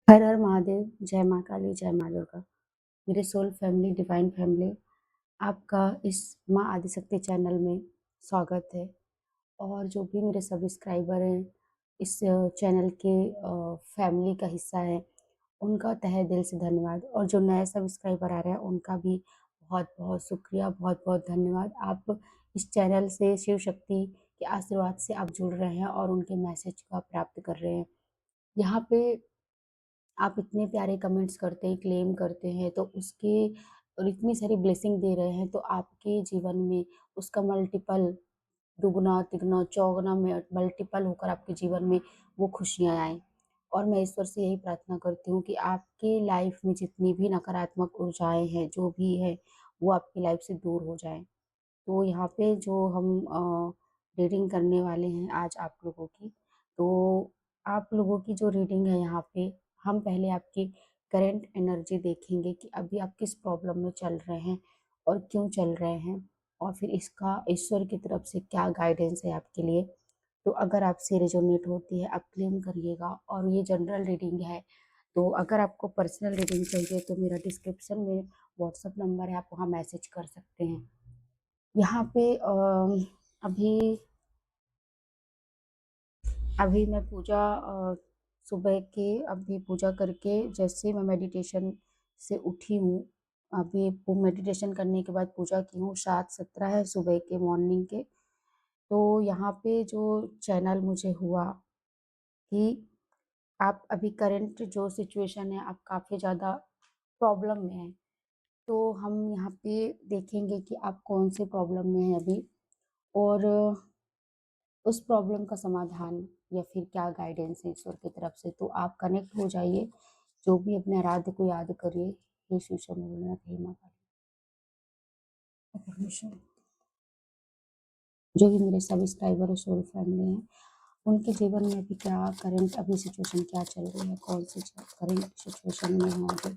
हर हर महादेव, जय माँ काली, जय माँ दुर्गा। मेरे सोल फैमिली, डिवाइन फैमिली, आपका इस माँ आदिशक्ति चैनल में स्वागत है। और जो भी मेरे सब्सक्राइबर हैं, इस चैनल के फैमिली का हिस्सा हैं, उनका तहे दिल से धन्यवाद। और जो नए सब्सक्राइबर आ रहे हैं, उनका भी बहुत-बहुत शुक्रिया, बहुत-बहुत धन्यवाद। आप इस चैनल से शिव शक्ति के आशीर्वाद से आप जुड़ रहे हैं और उनके मैसेज को आप प्राप्त कर रहे हैं। यहाँ पे आप इतने प्यारे कमेंट्स करते हैं, क्लेम करते हैं, तो उसके और इतनी सारी ब्लेसिंग दे रहे हैं, तो आपके जीवन में उसका मल्टीपल, दुगना, तिगना, चौगुना में मल्टीपल होकर आपके जीवन में वो खुशियाँ आएँ। और मैं ईश्वर से यही प्रार्थना करती हूँ कि आपके लाइफ में जितनी भी नकारात्मक ऊर्जाएँ हैं, जो भी है, वो आपकी लाइफ से दूर हो जाएँ। तो यहाँ पे जो हम रीडिंग करने वाले हैं आज आप लोगों की, तो आप लोगों की जो रीडिंग है यहाँ पे, हम पहले आपकी करंट एनर्जी देखेंगे कि अभी आप किस प्रॉब्लम में चल रहे हैं और क्यों चल रहे हैं, और फिर इसका ईश्वर की तरफ से क्या गाइडेंस है आपके लिए। तो अगर आपसे रिजोनेट होती है, आप क्लेम करिएगा। और ये जनरल रीडिंग है, तो अगर आपको पर्सनल रीडिंग चाहिए तो मेरा डिस्क्रिप्शन में व्हाट्सएप नंबर है, आप वहाँ मैसेज कर सकते हैं। यहाँ पे अभी अभी मैं पूजा सुबह के अभी पूजा करके जैसे मैं मेडिटेशन से उठी हूँ, अभी वो मेडिटेशन करने के बाद पूजा की हूँ। 7:17 है सुबह के, मॉर्निंग के। तो यहाँ पे जो चैनल मुझे हुआ कि आप अभी करंट जो सिचुएशन है, आप काफ़ी ज़्यादा प्रॉब्लम में हैं। तो हम यहाँ पे देखेंगे कि आप कौन से प्रॉब्लम में हैं अभी, और उस प्रॉब्लम का समाधान या फिर क्या गाइडेंस है ईश्वर की तरफ से। तो आप कनेक्ट हो जाइए, जो भी अपने आराध्य को याद करिए। हे शिव शंभू भोलेनाथ, हे माँ काली, परमेश्वर। जो भी मेरे सब्सक्राइबर और सोल फैमिली हैं, उनके जीवन में अभी क्या करंट अभी सिचुएशन क्या चल रही है, कौन सी करंट सिचुएशन में है अभी।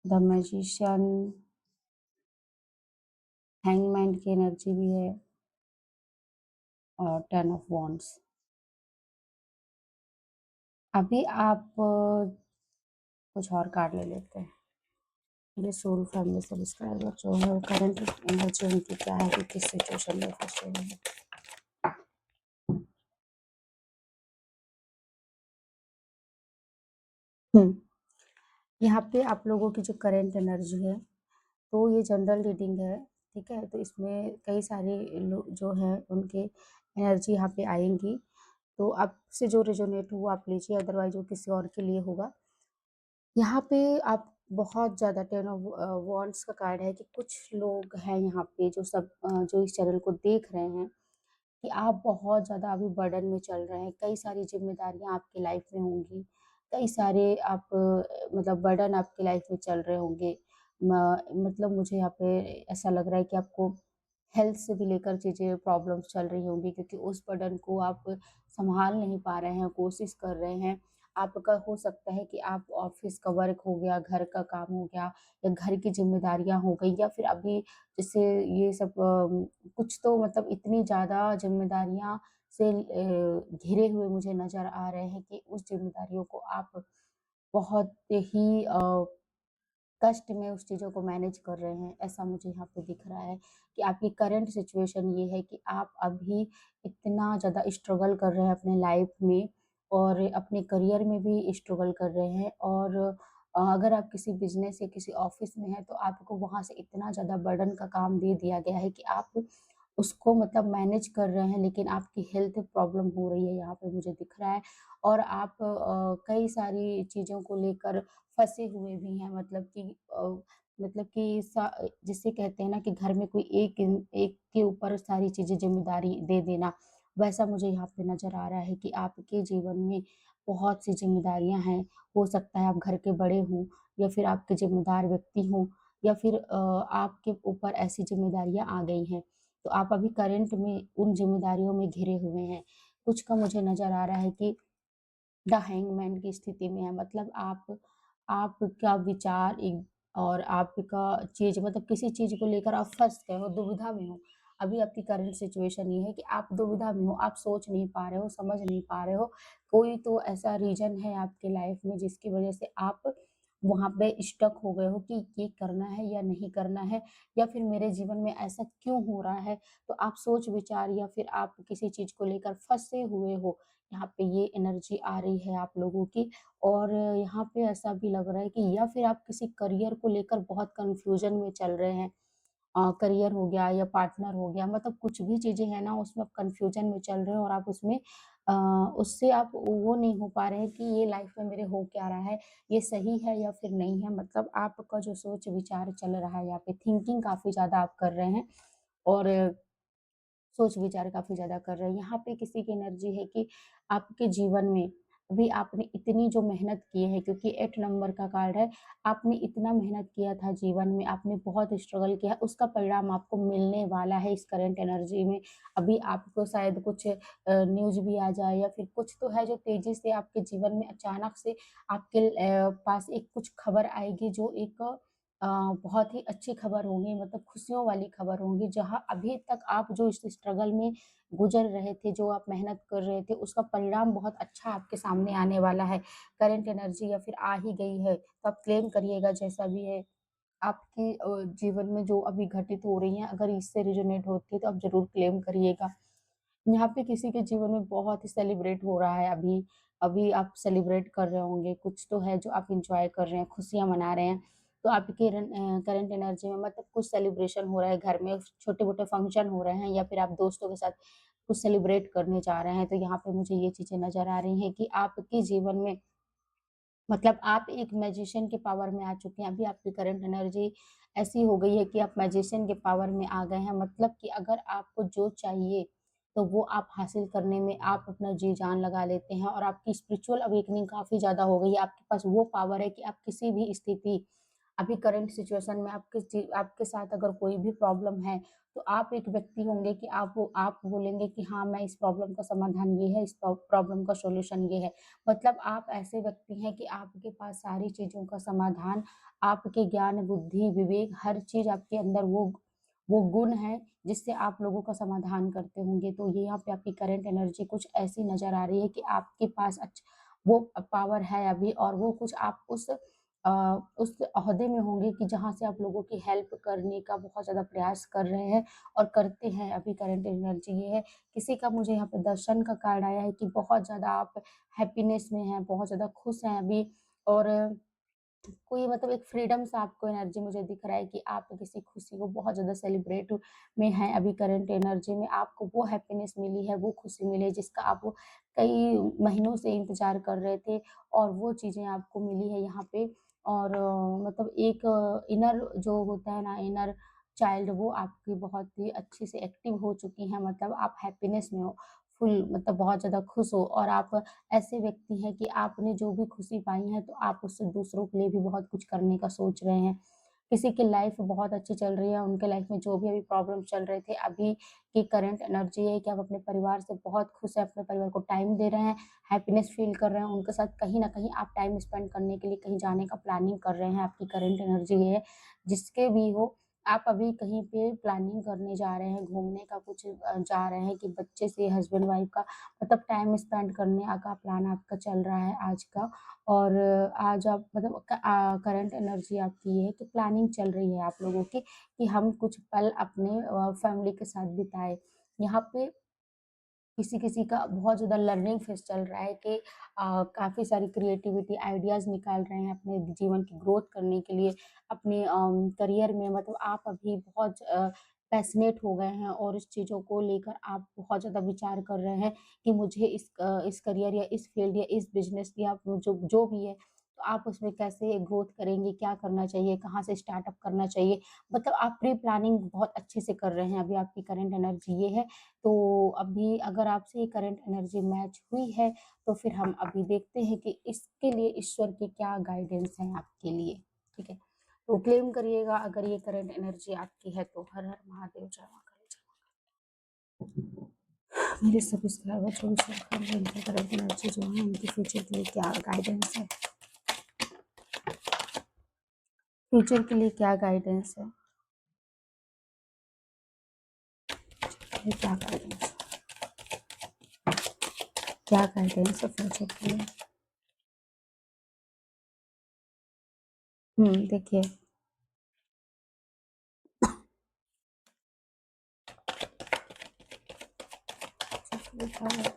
द मैजिशियन, हैंगमैन की एनर्जी भी है, और 10 ऑफ वॉन्ड्स। अभी आप कुछ और कार्ड ले लेते हैं। मेरे सोल फैमिली सब्सक्राइबर जो है, करंट एनर्जी उनकी क्या है कि किस सिचुएशन में फंसे हुए हैं। यहाँ पे आप लोगों की जो करंट एनर्जी है, तो ये जनरल रीडिंग है, ठीक है। तो इसमें कई सारे लोग जो हैं, उनके एनर्जी यहाँ पे आएंगी। तो आपसे जो रेजोनेट हुआ आप लीजिए, अदरवाइज वो किसी और के लिए होगा। यहाँ पे आप बहुत ज़्यादा 10 ऑफ वॉन्ड्स का कार्ड है कि कुछ लोग हैं यहाँ पे जो इस चैनल को देख रहे हैं कि आप बहुत ज़्यादा अभी बर्डन में चल रहे हैं। कई सारी ज़िम्मेदारियाँ आपकी लाइफ में होंगी, कई सारे आप मतलब बर्डन आपकी लाइफ में चल रहे होंगे। मतलब मुझे यहाँ पे ऐसा लग रहा है कि आपको हेल्थ से भी लेकर चीज़ें प्रॉब्लम्स चल रही होंगी, क्योंकि उस बर्डन को आप सँभाल नहीं पा रहे हैं, कोशिश कर रहे हैं। आपका हो सकता है कि आप ऑफ़िस का वर्क हो गया, घर का काम हो गया, या घर की ज़िम्मेदारियाँ हो गई, या फिर अभी जैसे ये सब कुछ तो मतलब इतनी ज़्यादा ज़िम्मेदारियाँ से घिरे हुए मुझे नज़र आ रहे हैं कि उस ज़िम्मेदारियों को आप बहुत ही कष्ट में उस चीज़ों को मैनेज कर रहे हैं, ऐसा मुझे यहाँ पे दिख रहा है। कि आपकी करंट सिचुएशन ये है कि आप अभी इतना ज़्यादा स्ट्रगल कर रहे हैं अपने लाइफ में, और अपने करियर में भी स्ट्रगल कर रहे हैं। और अगर आप किसी बिज़नेस या किसी ऑफ़िस में हैं, तो आपको वहाँ से इतना ज़्यादा बर्डन का काम दे दिया गया है कि आप उसको मतलब मैनेज कर रहे हैं, लेकिन आपकी हेल्थ प्रॉब्लम हो रही है, यहाँ पे मुझे दिख रहा है। और आप कई सारी चीज़ों को लेकर फँसे हुए भी हैं, मतलब कि जिसे कहते हैं ना कि घर में कोई एक के ऊपर सारी चीज़ें ज़िम्मेदारी दे देना, वैसा मुझे यहाँ पे नज़र आ रहा है कि आपके जीवन में बहुत सी ज़िम्मेदारियाँ हैं। हो सकता है आप घर के बड़े हों, या फिर आपके ज़िम्मेदार व्यक्ति हों, या फिर आपके ऊपर ऐसी ज़िम्मेदारियाँ आ गई हैं। तो आप अभी करंट में उन ज़िम्मेदारियों में घिरे हुए हैं। कुछ का मुझे नज़र आ रहा है कि द हैंगमैन की स्थिति में है, मतलब आपका विचार एक, और आपका चीज़ मतलब किसी चीज़ को लेकर आप फँस गए हो, दुविधा में हो। अभी आपकी करंट सिचुएशन ये है कि आप दुविधा में हो, आप सोच नहीं पा रहे हो, समझ नहीं पा रहे हो। कोई तो ऐसा रीज़न है आपकी लाइफ में जिसकी वजह से आप वहाँ पे स्टक हो गए हो कि ये करना है या नहीं करना है, या फिर मेरे जीवन में ऐसा क्यों हो रहा है? तो आप सोच विचार या फिर आप किसी चीज़ को लेकर फँसे हुए हो। यहाँ पे ये एनर्जी आ रही है आप लोगों की। और यहाँ पे ऐसा भी लग रहा है कि या फिर आप किसी करियर को लेकर बहुत कन्फ्यूज़न में चल रहे हैं। करियर हो गया या पार्टनर हो गया, मतलब कुछ भी चीज़ें हैं ना, उसमें आप कन्फ्यूज़न में चल रहे हो और आप उसमें अ, उससे आप वो नहीं हो पा रहे हैं कि ये लाइफ में मेरे हो क्या रहा है, ये सही है या फिर नहीं है। मतलब आपका जो सोच विचार चल रहा है, यहाँ पे थिंकिंग काफ़ी ज़्यादा आप कर रहे हैं और सोच विचार काफ़ी ज़्यादा कर रहे हैं। यहाँ पे किसी की एनर्जी है कि आपके जीवन में अभी आपने इतनी जो मेहनत की है, क्योंकि 8 नंबर का कार्ड है, आपने इतना मेहनत किया था जीवन में, आपने बहुत स्ट्रगल किया है, उसका परिणाम आपको मिलने वाला है इस करंट एनर्जी में। अभी आपको शायद कुछ न्यूज़ भी आ जाए या फिर कुछ तो है जो तेज़ी से आपके जीवन में अचानक से आपके पास एक कुछ खबर आएगी जो एक अ, बहुत ही अच्छी खबर होंगी, मतलब खुशियों वाली खबर होंगी, जहाँ अभी तक आप जो इस स्ट्रगल में गुज़र रहे थे, जो आप मेहनत कर रहे थे, उसका परिणाम बहुत अच्छा आपके सामने आने वाला है। करंट एनर्जी या फिर आ ही गई है, तो आप क्लेम करिएगा जैसा भी है। आपके जीवन में जो अभी घटित हो रही हैं, अगर इससे रेज़ोनेट होती है, तो आप ज़रूर क्लेम करिएगा। यहाँ पे किसी के जीवन में बहुत ही सेलिब्रेट हो रहा है अभी। अभी आप सेलिब्रेट कर रहे होंगे, कुछ तो है जो आप एन्जॉय कर रहे हैं, खुशियाँ मना रहे हैं। तो आपकी करंट एनर्जी में मतलब कुछ सेलिब्रेशन हो रहा है घर में, छोटे-मोटे फंक्शन हो रहे हैं या फिर आप दोस्तों के साथ कुछ सेलिब्रेट करने जा रहे हैं। तो यहाँ पे मुझे ये चीज़ें नज़र आ रही हैं कि आपके जीवन में मतलब आप एक मैजिशियन के पावर में आ चुके हैं। अभी आपकी करंट एनर्जी ऐसी हो गई है कि आप मैजिशियन के पावर में आ गए हैं। मतलब कि अगर आपको जो चाहिए, तो वो आप हासिल करने में आप अपना जी-जान लगा लेते हैं और आपकी स्पिरिचुअल अवेकनिंग काफ़ी ज़्यादा हो गई है। आपके पास वो पावर है कि आप किसी भी स्थिति, अभी करंट सिचुएशन में आपके साथ अगर कोई भी प्रॉब्लम है, तो आप एक व्यक्ति होंगे कि आप बोलेंगे कि हाँ, मैं इस प्रॉब्लम का समाधान ये है, इस प्रॉब्लम का सॉल्यूशन ये है। मतलब आप ऐसे व्यक्ति हैं कि आपके पास सारी चीज़ों का समाधान, आपके ज्ञान, बुद्धि, विवेक, हर चीज़ आपके अंदर वो गुण है जिससे आप लोगों का समाधान करते होंगे। तो ये यहाँ पे आपकी करंट एनर्जी कुछ ऐसी नज़र आ रही है कि आपके पास वो पावर है अभी और वो कुछ आप उस ओहदे में होंगे कि जहाँ से आप लोगों की हेल्प करने का बहुत ज़्यादा प्रयास कर रहे हैं और करते हैं। अभी करंट एनर्जी ये है। किसी का मुझे यहाँ पे दर्शन का कार्ड आया है कि बहुत ज़्यादा आप हैप्पीनेस में हैं, बहुत ज़्यादा खुश हैं अभी और कोई मतलब एक फ्रीडम सा आपको एनर्जी मुझे दिख रहा है कि आप किसी खुशी को बहुत ज़्यादा सेलिब्रेट में हैं अभी करंट एनर्जी में। आपको वो हैप्पीनेस मिली है, वो खुशी मिली है जिसका आप कई महीनों से इंतज़ार कर रहे थे और वो चीज़ें आपको मिली है यहाँ पे। और मतलब एक इनर जो होता है ना, इनर चाइल्ड, वो आपकी बहुत ही अच्छी से एक्टिव हो चुकी हैं। मतलब आप हैप्पीनेस में हो, फुल मतलब बहुत ज़्यादा खुश हो और आप ऐसे व्यक्ति हैं कि आपने जो भी खुशी पाई है तो आप उससे दूसरों के लिए भी बहुत कुछ करने का सोच रहे हैं। किसी की लाइफ बहुत अच्छी चल रही है, उनके लाइफ में जो भी अभी प्रॉब्लम चल रहे थे, अभी की करंट एनर्जी है कि आप अपने परिवार से बहुत खुश हैं, अपने परिवार को टाइम दे रहे हैं, हैप्पीनेस फ़ील कर रहे हैं, उनके साथ कहीं न कहीं आप टाइम स्पेंड करने के लिए कहीं जाने का प्लानिंग कर रहे हैं, आपकी करंट एनर्जी ये है। जिसके भी हो, आप अभी कहीं पे प्लानिंग करने जा रहे हैं, घूमने का कुछ जा रहे हैं कि बच्चे से हस्बैंड वाइफ का मतलब टाइम स्पेंड करने का प्लान आपका चल रहा है आज का। और आज आप मतलब करंट एनर्जी आपकी ये है कि प्लानिंग चल रही है आप लोगों की कि हम कुछ पल अपने फैमिली के साथ बिताएँ। यहाँ पे किसी-किसी का बहुत ज़्यादा लर्निंग फेज़ चल रहा है कि काफ़ी सारी क्रिएटिविटी आइडियाज़ निकाल रहे हैं अपने जीवन की ग्रोथ करने के लिए, अपने करियर में मतलब आप अभी बहुत पैशनेट हो गए हैं और इस चीज़ों को लेकर आप बहुत ज़्यादा विचार कर रहे हैं कि मुझे इस करियर या इस फ़ील्ड या इस बिज़नेस या जो जो भी है, तो आप उसमें कैसे ग्रोथ करेंगे, क्या करना चाहिए, कहाँ से स्टार्टअप करना चाहिए? मतलब आप प्री प्लानिंग बहुत अच्छे से कर रहे हैं, अभी आपकी करंट एनर्जी ये है। तो अभी अगर आपसे ये करंट एनर्जी मैच हुई है, तो फिर हम अभी देखते हैं कि इसके लिए ईश्वर की क्या गाइडेंस है आपके लिए, ठीक है? तो क्लेम करिएगा अगर ये करंट एनर्जी आपकी है तो। हर हर महादेव, जय माँ काली, जय माँ। मेरे सभी सब्सक्राइबर जो भी शेयर कर रहे हैं, इनकी करंट एनर्जी जो है, उनके फ्यूचर के लिए क्या गाइडेंस है? फ्यूचर के लिए क्या गाइडेंस है? ये क्या गाइडेंस, क्या गाइडेंस है फ्यूचर के लिए? देखिए लिखा है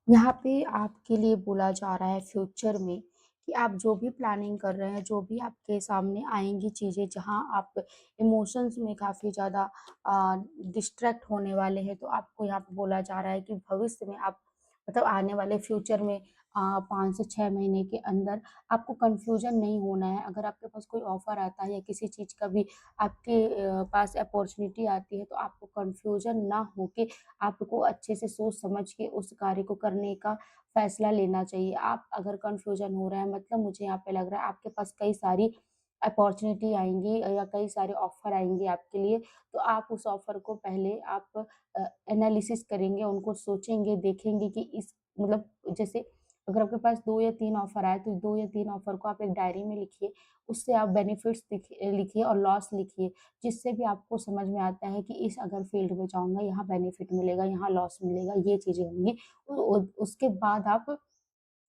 यहाँ पे आपके लिए बोला जा रहा है फ्यूचर में कि आप जो भी प्लानिंग कर रहे हैं, जो भी आपके सामने आएँगी चीज़ें, जहाँ आप इमोशंस में काफ़ी ज़्यादा डिस्ट्रैक्ट होने वाले हैं, तो आपको यहाँ पे बोला जा रहा है कि भविष्य में आप मतलब आने वाले फ्यूचर में 5 से 6 महीने के अंदर आपको कन्फ्यूज़न नहीं होना है। अगर आपके पास कोई ऑफ़र आता है या किसी चीज़ का भी आपके पास अपॉर्च्युनिटी आती है, तो आपको कन्फ्यूज़न ना होके आपको अच्छे से सोच समझ के उस कार्य को करने का फैसला लेना चाहिए। आप अगर कन्फ्यूज़न हो रहा है मतलब मुझे यहाँ पे लग रहा है आपके पास कई सारी अपॉर्च्युनिटी आएँगी या कई सारे ऑफ़र आएँगे आपके लिए, तो आप उस ऑफ़र को पहले आप एनालिसिस करेंगे, उनको सोचेंगे, देखेंगे कि इस मतलब जैसे अगर आपके पास 2 या 3 ऑफ़र आए, तो 2 या 3 ऑफ़र को आप एक डायरी में लिखिए, उससे आप बेनिफिट्स लिखिए और लॉस लिखिए। जिससे भी आपको समझ में आता है कि इस अगर फ़ील्ड में जाऊँगा, यहाँ बेनिफिट मिलेगा, यहाँ लॉस मिलेगा, ये चीज़ें होंगी। उसके बाद आप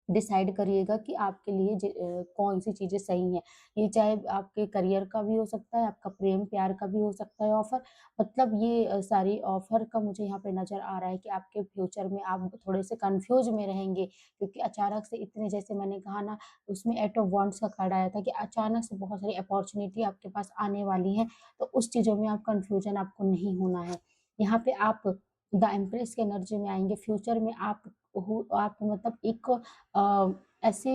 डिसाइड करिएगा कि आपके लिए कौन-सी चीज़ें सही हैं। ये चाहे आपके करियर का भी हो सकता है, आपका प्रेम-प्यार का भी हो सकता है ऑफ़र। मतलब ये सारी ऑफ़र का मुझे यहाँ पे नज़र आ रहा है कि आपके फ्यूचर में आप थोड़े से कन्फ्यूज़ में रहेंगे क्योंकि अचानक से इतने जैसे मैंने कहा ना, उसमें एट ऑफ वांट्स का कार्ड आया था कि अचानक से बहुत सारी अपॉर्च्युनिटी आपके पास आने वाली हैं, तो उस चीज़ों में आप कन्फ्यूज़न आपको नहीं होना है। यहाँ पे आप द एम्प्रेस की एनर्जी में आएँगे, फ्यूचर में आप मतलब एक अ, ऐसे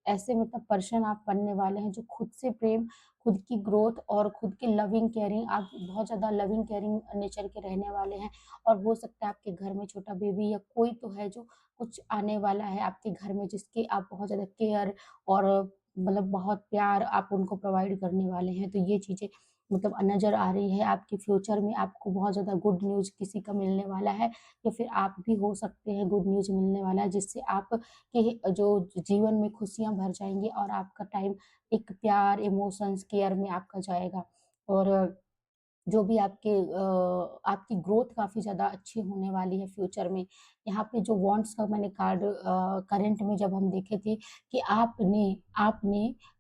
ऐसे मतलब पर्सन आप बनने वाले हैं जो खुद से प्रेम, खुद की ग्रोथ और खुद की लविंग केयरिंग आप बहुत ज़्यादा लविंग केयरिंग नेचर के रहने वाले हैं और हो सकता है आपके घर में छोटा बेबी या कोई तो है जो कुछ आने वाला है आपके घर में जिसकी आप बहुत ज़्यादा केयर और मतलब बहुत प्यार आप उनको प्रोवाइड करने वाले हैं। तो ये चीज़ें मतलब नज़र आ रही है आपके फ्यूचर में आपको बहुत ज़्यादा गुड न्यूज़ किसी का मिलने वाला है या फिर आप भी हो सकते हैं गुड न्यूज़ मिलने वाला है जिससे आप के जो जीवन में खुशियाँ भर जाएँगी और आपका टाइम एक प्यार, इमोशंस, केयर में आपका जाएगा। और जो भी आपकी ग्रोथ काफ़ी ज़्यादा अच्छी होने वाली है फ्यूचर में। यहाँ पे जो वांट्स का मैंने कार्ड करंट में जब हम देखे थे कि आपने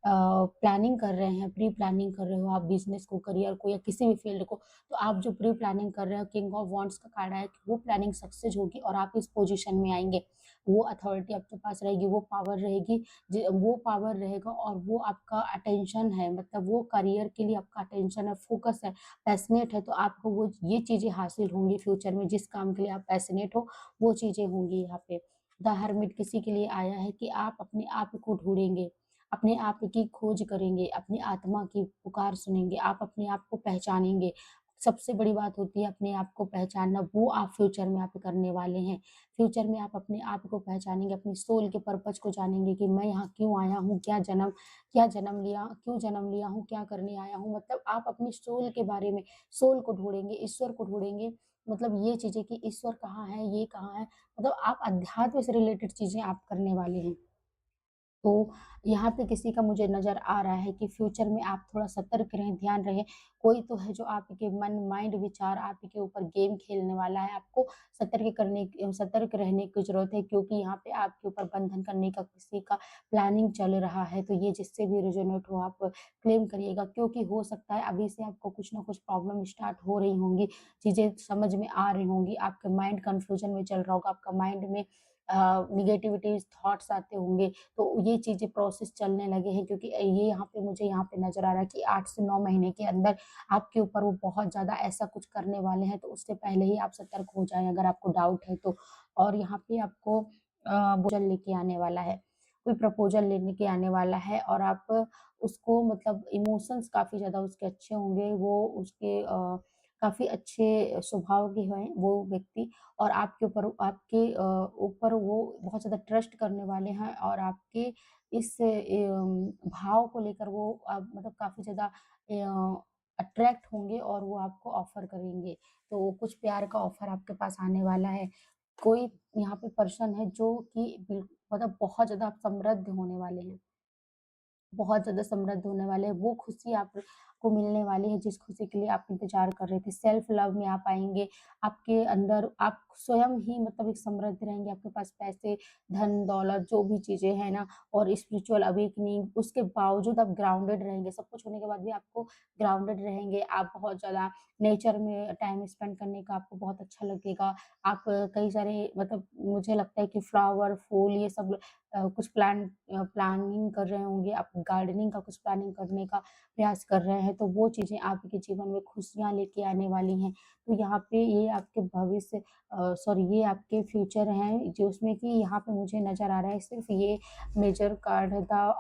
प्लानिंग कर रहे हैं, प्री प्लानिंग कर रहे हो आप बिज़नेस को, करियर को या किसी भी फ़ील्ड को, तो आप जो प्री प्लानिंग कर रहे हो किंग ऑफ वांट्स का कार्ड आया कि वो प्लानिंग सक्सेस होगी और आप इस पोज़ीशन में आएँगे। वो अथॉरिटी आपके पास रहेगी, वो पावर रहेगी वो पावर रहेगा और वो आपका अटेंशन है मतलब वो करियर के लिए आपका अटेंशन है, फ़ोकस है। पैशनेट है तो आपको वो ये चीज़ें हासिल होंगी फ्यूचर में जिस काम के लिए आप पैशनेट हो, वो चीज़ें होंगी यहाँ पे। द हर्मिट किसी के लिए आया है कि आप अपने आप को ढूँढेंगे, अपने आप की खोज करेंगे, अपनी आत्मा की पुकार सुनेंगे, आप अपने आप को पहचानेंगे। सबसे बड़ी बात होती है अपने आप को पहचानना, वो आप फ्यूचर में आप करने वाले हैं। फ्यूचर में आप अपने आप को पहचानेंगे, अपनी सोल के पर्पज़ को जानेंगे कि मैं यहाँ क्यों आया हूँ, क्यों जन्म लिया हूँ, क्या करने आया हूँ? मतलब आप अपनी सोल के बारे में सोल को ढूँढेंगे, ईश्वर को ढूँढेंगे। मतलब ये चीज़ें कि ईश्वर कहाँ है, ये कहाँ है? मतलब आप अध्यात्म से रिलेटेड चीज़ें आप करने वाले हैं। तो यहाँ पे किसी का मुझे नज़र आ रहा है कि फ्यूचर में आप थोड़ा सतर्क रहें, ध्यान रहे। कोई तो है जो आपके मन, माइंड, विचार आपके ऊपर गेम खेलने वाला है। आपको सतर्क रहने की ज़रूरत है क्योंकि यहाँ पे आपके ऊपर बंधन करने का किसी का प्लानिंग चल रहा है। तो ये जिससे भी रेज़ोनेट हो आप क्लेम करिएगा क्योंकि हो सकता है अभी से आपको कुछ न कुछ प्रॉब्लम स्टार्ट हो रही होंगी, चीज़ें समझ में आ रही होंगी, आपका माइंड कन्फ्यूज़न में चल रहा होगा, आपका माइंड में नेगेटिविटी थॉट्स आते होंगे। तो ये चीज़ें प्रोसेस चलने लगे हैं क्योंकि ये यहाँ पे मुझे यहाँ पे नज़र आ रहा है कि 8 से 9 महीने के अंदर आपके ऊपर वो बहुत ज़्यादा ऐसा कुछ करने वाले हैं, तो उससे पहले ही आप सतर्क हो जाएँ अगर आपको डाउट है तो। और यहाँ पे आपको प्रपोज़ल लेके आने वाला है, कोई प्रपोज़ल लेने के आने वाला है और आप उसको मतलब इमोशंस काफ़ी ज़्यादा उसके अच्छे होंगे, वो उसके काफ़ी अच्छे स्वभाव के हैं वो व्यक्ति और आपके ऊपर वो बहुत ज़्यादा ट्रस्ट करने वाले हैं और आपके इस भाव को लेकर वो मतलब काफ़ी ज़्यादा अट्रैक्ट होंगे और वो आपको ऑफ़र करेंगे। तो कुछ प्यार का ऑफ़र आपके पास आने वाला है। कोई यहाँ पे पर्सन है जो कि मतलब बहुत ज़्यादा आप समृद्ध होने वाले हैं। बहुत ज़्यादा समृद्ध होने वाले हैं, वो खुशी आप आपको मिलने वाली है, जिस खुशी के लिए आप इंतज़ार कर रहे थे। सेल्फ लव में आप आएँगे, आपके अंदर आप स्वयं ही मतलब एक समृद्ध रहेंगे, आपके पास पैसे, धन, दौलत जो भी चीज़ें हैं ना और स्पिरिचुअल अवेकनिंग, उसके बावजूद आप ग्राउंडेड रहेंगे, सब कुछ होने के बाद भी आपको ग्राउंडेड रहेंगे। आप बहुत ज़्यादा नेचर में टाइम स्पेंड करने का आपको बहुत अच्छा लगेगा। आप कई सारे मतलब मुझे लगता है कि फ्लावर, फूल ये सब कुछ प्लानिंग कर रहे होंगे, आप गार्डनिंग का कुछ प्लानिंग करने का प्रयास कर रहे हैं, तो वो चीज़ें आपके जीवन में खुशियाँ लेके आने वाली हैं। तो यहाँ पे ये आपके भविष्य सॉरी ये आपके फ्यूचर हैं, जो उसमें कि यहाँ पे मुझे नज़र आ रहा है सिर्फ़ ये मेजर कार्ड द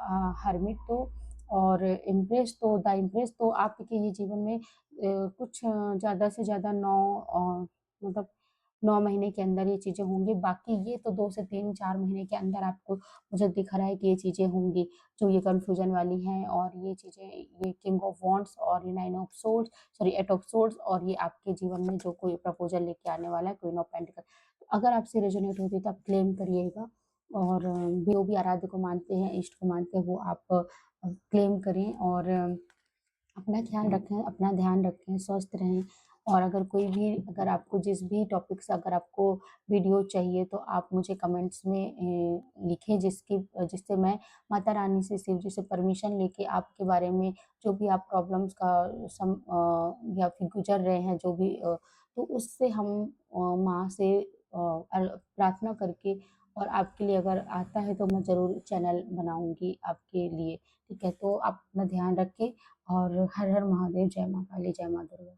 हर्मिट तो और द इम्प्रेस तो आपके ये जीवन में कुछ ज़्यादा से ज़्यादा 9 मतलब 9 महीने के अंदर ये चीज़ें होंगी, बाकी ये तो 2 से 3-4 महीने के अंदर आपको मुझे दिख रहा है कि ये चीज़ें होंगी, जो ये कन्फ्यूज़न वाली हैं और ये चीज़ें ये किंग ऑफ वांड्स और ये एट ऑफ सोर्ड्स और ये आपके जीवन में जो कोई प्रपोज़ल लेके आने वाला है, क्वीन ऑफ पेंटिकल। तो अगर आपसे रेज़ोनेट होती है तो आप क्लेम करिएगा और जो भी आराध्य को मानते हैं, इष्ट को मानते हैं, वो आप क्लेम करें और अपना ख़्याल रखें, अपना ध्यान रखें, स्वस्थ रहें और अगर आपको जिस भी टॉपिक से अगर आपको वीडियो चाहिए तो आप मुझे कमेंट्स में लिखें जिससे मैं माता रानी से, शिव जी से परमिशन लेके आपके बारे में जो भी आप प्रॉब्लम्स का या फिर गुज़र रहे हैं तो उससे हम माँ से प्रार्थना करके और आपके लिए अगर आता है तो मैं ज़रूर चैनल बनाऊँगी आपके लिए, ठीक है? तो आप अपना ध्यान रखें और हर हर महादेव, जय माँ काली, जय माँ दुर्गा।